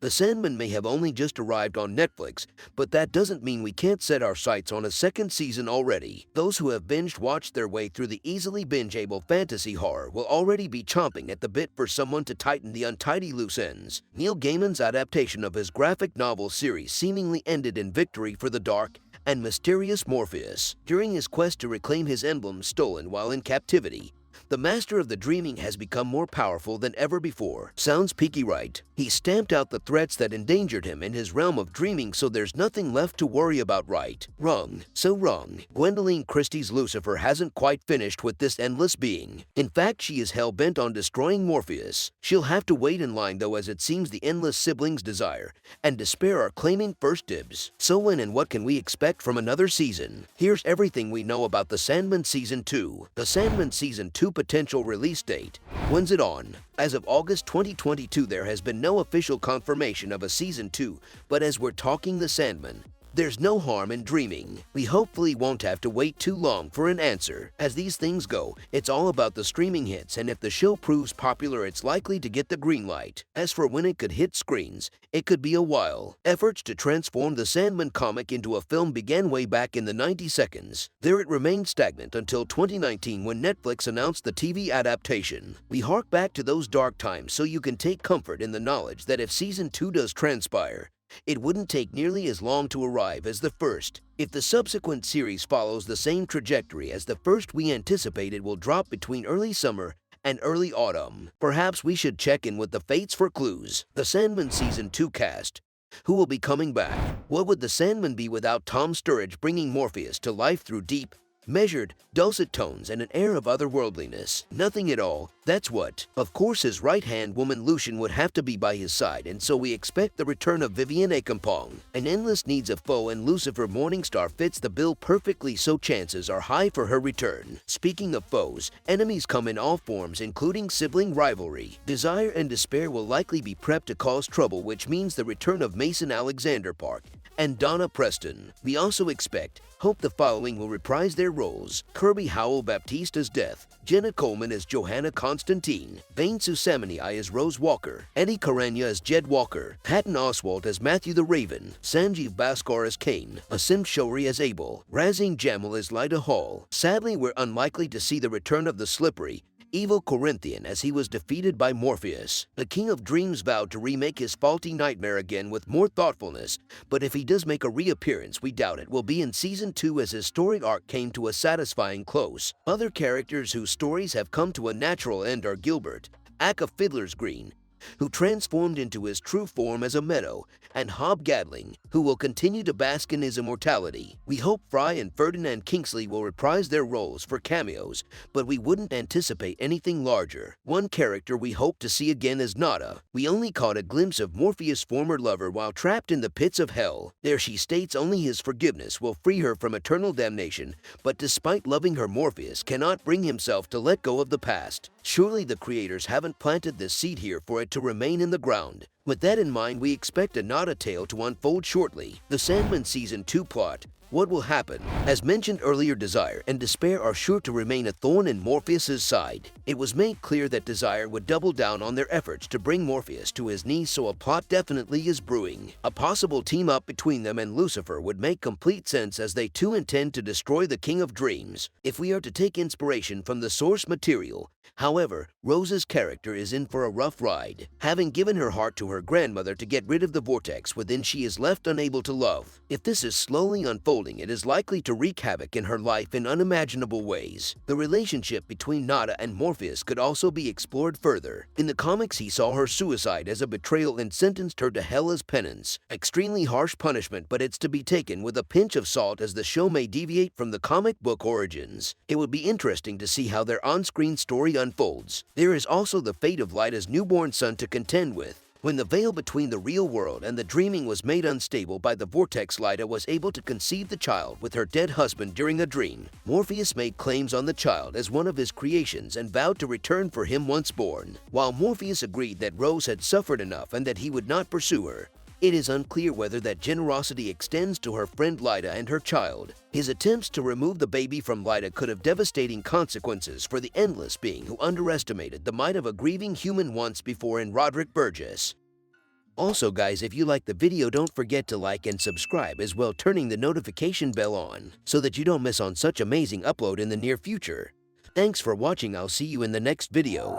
The Sandman may have only just arrived on Netflix, but that doesn't mean we can't set our sights on a second season already. Those who have binge-watched their way through the easily binge-able fantasy horror will already be chomping at the bit for someone to tighten the untidy loose ends. Neil Gaiman's adaptation of his graphic novel series seemingly ended in victory for the dark and mysterious Morpheus. During his quest to reclaim his emblems stolen while in captivity, the master of the dreaming has become more powerful than ever before. Sounds peaky, right? He stamped out the threats that endangered him in his realm of dreaming, so there's nothing left to worry about, right? Wrong. So wrong. Gwendoline Christie's Lucifer hasn't quite finished with this endless being. In fact, she is hell-bent on destroying Morpheus. She'll have to wait in line though, as it seems the endless siblings' desire and despair are claiming first dibs. So when and what can we expect from another season? Here's everything we know about The Sandman Season 2. The Sandman Season 2 potential release date. When's it on? As of August 2022, there has been no official confirmation of a Season 2, but as we're talking The Sandman, there's no harm in dreaming. We hopefully won't have to wait too long for an answer. As these things go, it's all about the streaming hits, and if the show proves popular, it's likely to get the green light. As for when it could hit screens, it could be a while. Efforts to transform the Sandman comic into a film began way back in the 90s. There it remained stagnant until 2019 when Netflix announced the TV adaptation. We hark back to those dark times so you can take comfort in the knowledge that if Season 2 does transpire, it wouldn't take nearly as long to arrive as the first. If the subsequent series follows the same trajectory as the first, we anticipate it will drop between early summer and early autumn. Perhaps we should check in with the fates for clues. The Sandman Season 2 cast. Who will be coming back? What would the Sandman be without Tom Sturridge bringing Morpheus to life through deep, measured, dulcet tones and an air of otherworldliness? Nothing at all. That's what. Of course, his right-hand woman Lucian would have to be by his side, and so we expect the return of Vivian Akampong. An endless needs a foe, and Lucifer Morningstar fits the bill perfectly, so chances are high for her return. Speaking of foes, enemies come in all forms, including sibling rivalry. Desire and despair will likely be prepped to cause trouble, which means the return of Mason Alexander Park and Donna Preston. We also hope the following will reprise their roles: Kirby Howell Baptiste as Death, Jenna Coleman as Johanna Constantine, Vane Susamani as Rose Walker, Eddie Caranya as Jed Walker, Patton Oswalt as Matthew the Raven, Sanjeev Bhaskar as Cain, Asim Shori as Abel, Razin Jamil as Lyda Hall. Sadly, we're unlikely to see the return of the slippery, evil Corinthian, as he was defeated by Morpheus. The King of Dreams vowed to remake his faulty nightmare again with more thoughtfulness, but if he does make a reappearance, we doubt it will be in Season 2, as his story arc came to a satisfying close. Other characters whose stories have come to a natural end are Gilbert, Ack of Fiddler's Green, who transformed into his true form as a meadow, and Hob Gadling, who will continue to bask in his immortality. We hope Fry and Ferdinand Kingsley will reprise their roles for cameos, but we wouldn't anticipate anything larger. One character we hope to see again is Nada. We only caught a glimpse of Morpheus' former lover while trapped in the pits of hell. There she states only his forgiveness will free her from eternal damnation, but despite loving her, Morpheus cannot bring himself to let go of the past. Surely the creators haven't planted this seed here for it to remain in the ground. With that in mind, we expect a Nada tale to unfold shortly. The Sandman Season 2 plot. What will happen? As mentioned earlier, desire and despair are sure to remain a thorn in Morpheus' side. It was made clear that Desire would double down on their efforts to bring Morpheus to his knees, so a plot definitely is brewing. A possible team-up between them and Lucifer would make complete sense, as they too intend to destroy the King of Dreams. If we are to take inspiration from the source material, however, Rose's character is in for a rough ride. Having given her heart to her grandmother to get rid of the vortex within, she is left unable to love. If this is slowly unfolding, it is likely to wreak havoc in her life in unimaginable ways. The relationship between Nada and Morpheus could also be explored further. In the comics, he saw her suicide as a betrayal and sentenced her to hell as penance. Extremely harsh punishment, but it's to be taken with a pinch of salt, as the show may deviate from the comic book origins. It would be interesting to see how their on-screen story unfolds. There is also the fate of Lyda's newborn son to contend with. When the veil between the real world and the dreaming was made unstable by the vortex, Lyda was able to conceive the child with her dead husband during a dream. Morpheus made claims on the child as one of his creations and vowed to return for him once born. While Morpheus agreed that Rose had suffered enough and that he would not pursue her, it is unclear whether that generosity extends to her friend Lyda and her child. His attempts to remove the baby from Lyda could have devastating consequences for the endless being who underestimated the might of a grieving human once before in Roderick Burgess. Also guys, if you like the video, don't forget to like and subscribe, as well turning the notification bell on so that you don't miss on such amazing upload in the near future. Thanks for watching. I'll see you in the next video.